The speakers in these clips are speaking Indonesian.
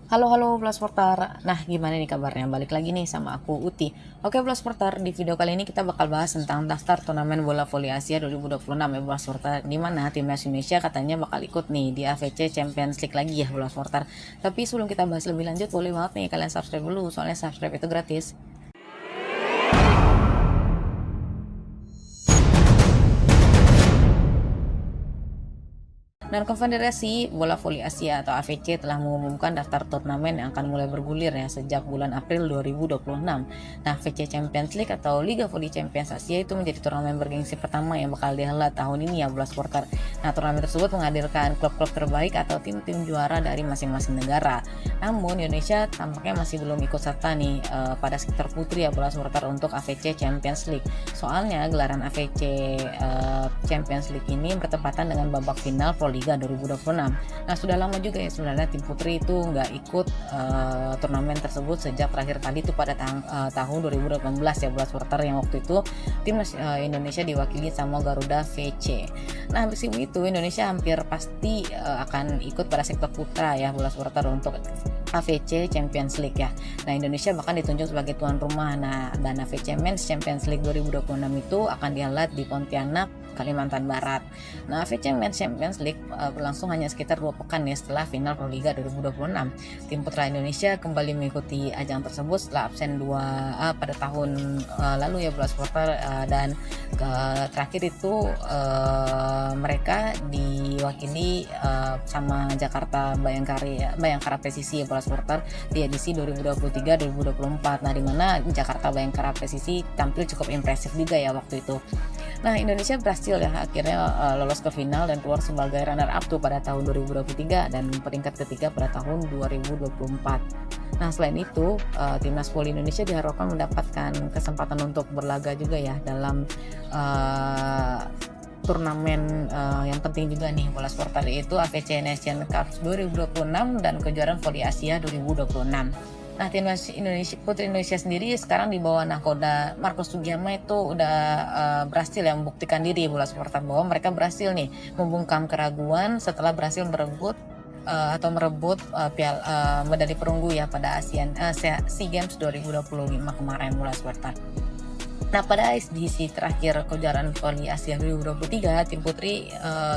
Halo halo Bloodsporter. Nah, gimana nih kabarnya? Balik lagi nih sama aku Uti. Oke Bloodsporter, di video kali ini kita bakal bahas tentang daftar turnamen bola voli Asia 2026 ya Bloodsporter. Di mana timnas Indonesia katanya bakal ikut nih di AFC Champions League lagi ya Bloodsporter. Tapi sebelum kita bahas lebih lanjut, boleh banget nih kalian subscribe dulu, soalnya subscribe itu gratis. Dan Konfederasi Bola Voli Asia atau AVC telah mengumumkan daftar turnamen yang akan mulai bergulir ya sejak bulan April 2026. Nah, AVC Champions League atau Liga Voli Champions Asia itu menjadi turnamen bergengsi pertama yang bakal dihelat tahun ini ya Bola Supporter. Nah, turnamen tersebut menghadirkan klub-klub terbaik atau tim-tim juara dari masing-masing negara. Namun Indonesia tampaknya masih belum ikut serta nih pada sektor putri ya Bola Supporter untuk AVC Champions League. Soalnya gelaran AVC Champions League ini bertepatan dengan babak final Pro Liga 2026. Nah, sudah lama juga ya sebenarnya tim putri itu nggak ikut turnamen tersebut sejak terakhir kali itu pada tahun 2018 ya Bola Supporter, yang waktu itu timnas Indonesia diwakili sama Garuda VC. Nah, musim itu Indonesia hampir pasti akan ikut pada sektor putra ya Bola Supporter untuk AVC Champions League ya. Nah, Indonesia bahkan ditunjuk sebagai tuan rumah. Nah, dan AVC Men's Champions League 2026 itu akan dihelat di Pontianak, Kalimantan Barat. Nah, AVC Men's Champions League berlangsung hanya sekitar 2 pekan ya setelah final Pro Liga 2026. Tim putra Indonesia kembali mengikuti ajang tersebut setelah absen pada tahun lalu ya Bola Supporter, dan terakhir itu mereka diwakili sama Jakarta Bayangkara Presisi ya Bola Supporter di edisi 2023-2024. Nah, di mana Jakarta Bayangkara Presisi tampil cukup impresif juga ya waktu itu. Nah, Indonesia berhasil ya akhirnya lolos ke final dan keluar sebagai runner up tuh pada tahun 2023 dan peringkat ketiga pada tahun 2024. Nah, selain itu timnas voli Indonesia diharapkan mendapatkan kesempatan untuk berlaga juga ya dalam turnamen yang penting juga nih Bola Supporter, yaitu AVC Nation Cup 2026 dan kejuaraan voli Asia 2026. Nah, timnas Indonesia putri Indonesia sendiri sekarang di bawah nahkoda Marcus Sugiyama itu udah berhasil ya membuktikan diri Bola Supporter bahwa mereka berhasil nih membungkam keraguan setelah berhasil merebut medali perunggu ya pada SEA Games 2025 kemarin Bola Supporter. Nah, pada edisi terakhir kejuaraan voli Asia 2023, tim putri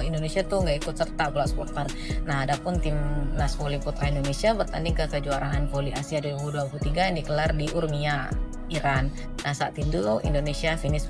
Indonesia tuh nggak ikut serta Bola Supporter. Nah, adapun timnas voli putra Indonesia bertanding ke kejuaraan voli Asia 2023 yang digelar di Urmia, Iran. Nah, saat itu Indonesia finish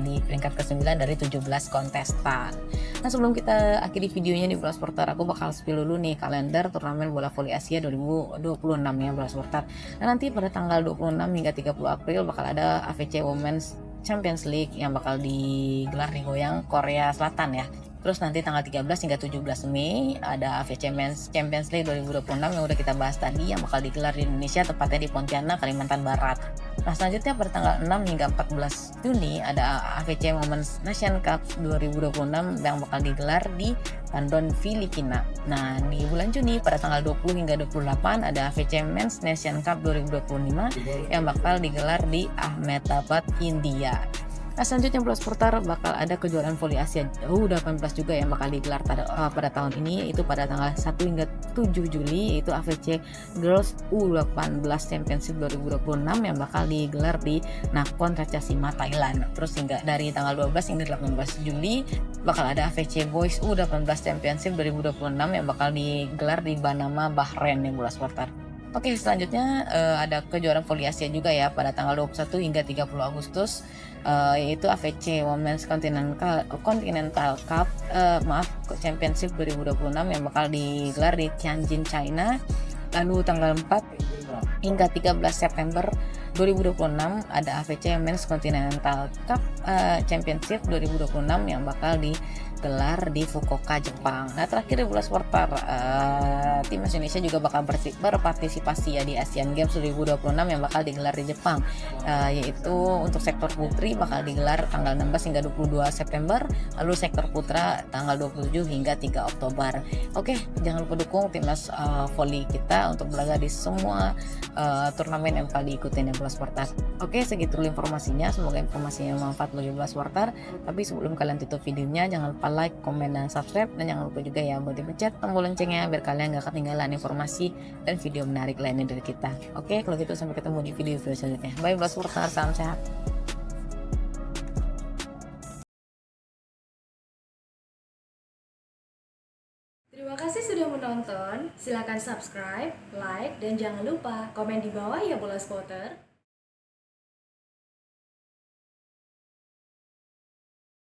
di peringkat ke-9 dari 17 kontestan. Nah, sebelum kita akhiri videonya di Bola Supporter, aku bakal spill dulu nih kalender turnamen bola voli Asia 2026 ya Bola Supporter. Nah, nanti pada tanggal 26 hingga 30 April bakal ada AVC Women's Champions League yang bakal digelar di Goyang, Korea Selatan ya. Terus nanti tanggal 13 hingga 17 Mei ada AVC Men's Champions League 2026 yang udah kita bahas tadi, yang bakal digelar di Indonesia, tepatnya di Pontianak, Kalimantan Barat. Nah, selanjutnya pada tanggal 6 hingga 14 Juni ada AVC Women's Nation Cup 2026 yang bakal digelar di Bandung, Filipina. Nah, di bulan Juni pada tanggal 20 hingga 28 ada AVC Men's Nation Cup 2025 yang bakal digelar di Ahmedabad, India. Nah, selanjutnya Bola Supporter bakal ada kejuaraan voli Asia U18 juga yang bakal digelar pada tahun ini, yaitu pada tanggal 1 hingga 7 Juli, yaitu AVC Girls U18 Championship 2026 yang bakal digelar di Nakhon Ratchasima, Thailand. Terus hingga dari tanggal 12 hingga 18 Juli bakal ada AVC Boys U18 Championship 2026 yang bakal digelar di Banama, Bahrain ya Bola Supporter. Oke, selanjutnya ada kejuaraan voli Asia juga ya pada tanggal 21 hingga 30 Agustus, yaitu AVC Women's Continental Cup Championship 2026 yang bakal digelar di Tianjin, China. Lalu tanggal 4 hingga 13 September 2026 ada AVC Men's Continental Cup Championship 2026 yang bakal digelar di Fukuoka, Jepang. Nah, terakhir di Bola Supporter, timnas Indonesia juga bakal berpartisipasi ya di Asian Games 2026 yang bakal digelar di Jepang, yaitu untuk sektor putri bakal digelar tanggal 16 hingga 22 September, lalu sektor putra tanggal 27 hingga 3 Oktober. Oke, jangan lupa dukung timnas voli kita Indonesia untuk berlaga di semua turnamen yang bakal diikutin ya Bola Supporter. Oke, segitu dulu informasinya, semoga informasinya bermanfaat bagi Bola Supporter. Tapi sebelum kalian tutup videonya, jangan lupa like, komen, dan subscribe, dan jangan lupa juga ya buat dipencet tombol loncengnya biar kalian gak ketinggalan informasi dan video menarik lainnya dari kita. Oke, kalau gitu sampai ketemu di video selanjutnya. Bye Bola Supporter, salam sehat. Terima kasih sudah menonton. Silakan subscribe, like, dan jangan lupa komen di bawah ya Bola Spotter.